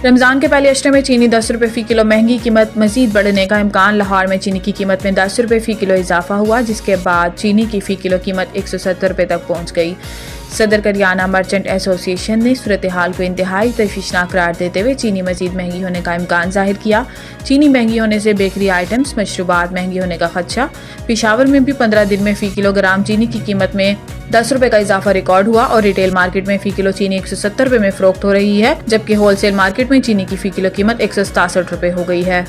रमज़ान के पहले अशरे में चीनी 10 रुपये फ़ी किलो, महंगी कीमत मज़ीद बढ़ने का इम्कान। लाहौर में चीनी की कीमत में 10 रुपये फ़ी किलो इजाफा हुआ, जिसके बाद चीनी की फ़ी किलो कीमत 170 रुपये तक पहुँच गई। सदर करियाना मर्चेंट एसोसिएशन ने सूरत हाल को इंतहाई तशवीशनाक करार देते हुए चीनी मज़ीद महंगी होने का इम्कान ज़ाहिर किया। चीनी महंगी होने से बेकरी आइटम्स, मशरूबात महंगी होने का खदशा। पेशावर में भी 15 दिन में फ़ी किलोग्राम चीनी की कीमत में 10 रुपये का इजाफा रिकॉर्ड हुआ और रिटेल मार्केट में फ़ी किलो चीनी 170 रुपये में फ़रोख्त हो रही है, जबकि होलसेल मार्केट में चीनी की फ़ी किलो कीमत 167 रुपये हो गई है।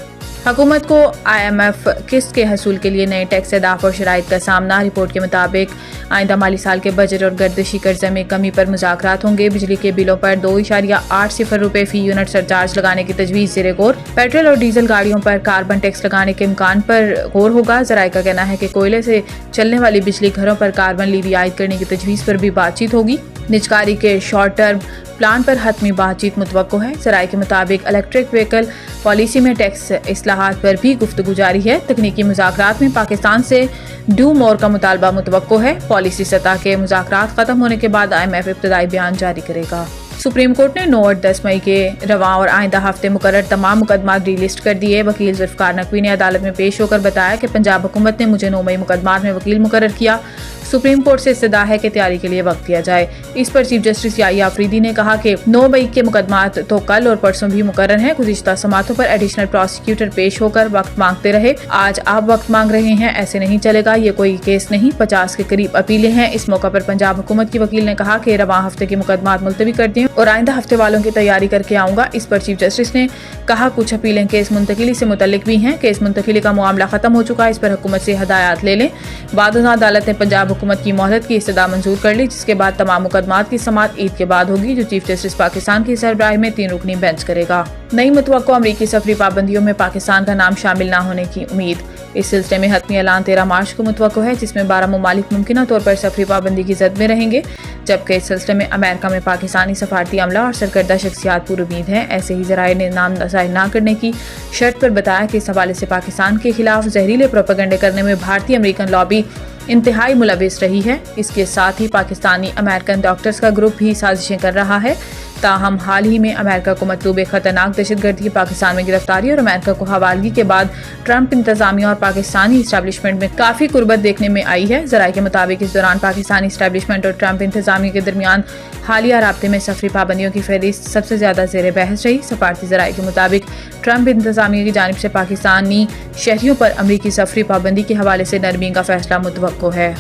हुकूमत को IMF किस्त के हसूल के लिए नए टैक्स अहदाफ और शराइत का सामना। रिपोर्ट के मुताबिक आइंदा माली साल के बजट और गर्दिशी कर्जे में कमी पर मुज़ाकरात होंगे। बिजली के बिलों पर 2.80 रुपये फ़ी यूनिट सरचार्ज लगाने की तजवीज़ ज़ेरे गौर। पेट्रोल और डीजल गाड़ियों पर कार्बन टैक्स लगाने के इम्कान पर गौर होगा। ज़राए का कहना है कि कोयले से चलने वाली बिजली घरों पर कार्बन लीवी आयद करने की तजवीज़ पर भी बातचीत होगी। निजकारी के शॉर्ट टर्म प्लान पर हतमी बातचीत मुतवक्को है। ज़राए के मुताबिक इलेक्ट्रिक व्हीकल पॉलिसी में टैक्स इस्लाहात पर भी गुफ्तगू जारी है। तकनीकी मुज़ाकरात में पाकिस्तान से डू मोर का मुतालबा मुतवक्को है। पॉलिसी सतह के मुज़ाकरात ख़त्म होने के बाद IMF इब्तदाई बयान जारी करेगा। सुप्रीम कोर्ट ने 9 और 10 मई के रवां और आइंदा हफ्ते मुकर्रर तमाम मुकदमात डिलिस्ट कर दिए। वकील जुल्फ़िकार नकवी ने अदालत में पेश होकर बताया कि पंजाब हुकूमत ने मुझे 9 मई मुकदमात में वकील मुकर्रर किया। सुप्रीम कोर्ट से इस्तदा है कि तैयारी के लिए वक्त दिया जाए। इस पर चीफ जस्टिस याहिया अफरीदी ने कहा कि 9 मई के मुकदमात तो कल और परसों भी मुकर्रर हैं। गुज़िश्ता समातों पर एडिशनल प्रोसिक्यूटर पेश होकर वक्त मांगते रहे। आज आप वक्त मांग रहे हैं, ऐसे नहीं चलेगा। ये कोई केस नहीं, 50 के करीब अपीलें हैं। इस मौका पर पंजाब हुकूमत की वकील ने कहा कि रवां हफ्ते के मुकदमात मुलतवी कर दिए और आइंदा हफ्ते वालों की तैयारी करके आऊंगा। इस पर चीफ जस्टिस ने कहा कुछ अपीलें केस मुंतकिली से मुतल्लिक भी हैं। केस मुंतकिली का मामला खत्म हो चुका है, इस पर हुकूमत से हदायत ले लें। बाद अदालत ने पंजाब हुकूमत की मोहलत की इस्तदा मंजूर कर ली, जिसके बाद तमाम मुकदमात की समाअत ईद के बाद होगी, जो चीफ जस्टिस पाकिस्तान की सरबराही में 3 रुकनी बेंच करेगा। नई मुतवक्को अमरीकी सफरी पाबंदियों में पाकिस्तान का नाम शामिल न होने की उम्मीद। इस सिलसिले में हतमी ऐलान 13 मार्च को मुतवक्को है, जिसमें 12 ममालिक मुमकिना तौर पर सफरी पाबंदी की जद में रहेंगे, जबकि इस सिलसिले में अमेरिका में पाकिस्तानी सफारती अमला और सरकर्दा शख्सियात पुरुमीद हैं। ऐसे ही ज़राए ने नाम ज़ाहिर न करने की शर्त पर बताया कि इस हवाले से पाकिस्तान के खिलाफ जहरीले प्रोपेगेंडे करने में भारतीय अमेरिकन लॉबी इंतहाई मुलविस रही है। इसके साथ ही पाकिस्तानी अमेरिकन डॉक्टर्स का ग्रुप भी साजिशें कर रहा है। ताहम हाल ही में अमेरिका को मतलूब खतरनाक दहशतगर्दी की पाकिस्तान में गिरफ्तारी और अमेरिका को हवालगी के बाद ट्रंप इंतजामिया और पाकिस्तानी इस्टेब्लिशमेंट में काफ़ी कुर्बत देखने में आई है। ज़राए के मुताबिक इस दौरान पाकिस्तानी इस्टेब्लिशमेंट और ट्रंप इंतजामिया के दरमियान हालिया राब्ते में सफरी पाबंदियों की फहरिस्त सबसे ज़्यादा ज़ेर बहस रही। सफारती ज़राए के मुताबिक ट्रंप इंतजामिया की जानिब से पाकिस्तानी शहरियों पर अमरीकी सफरी पाबंदी के हवाले से नरमी का फैसला मुतवक्को है।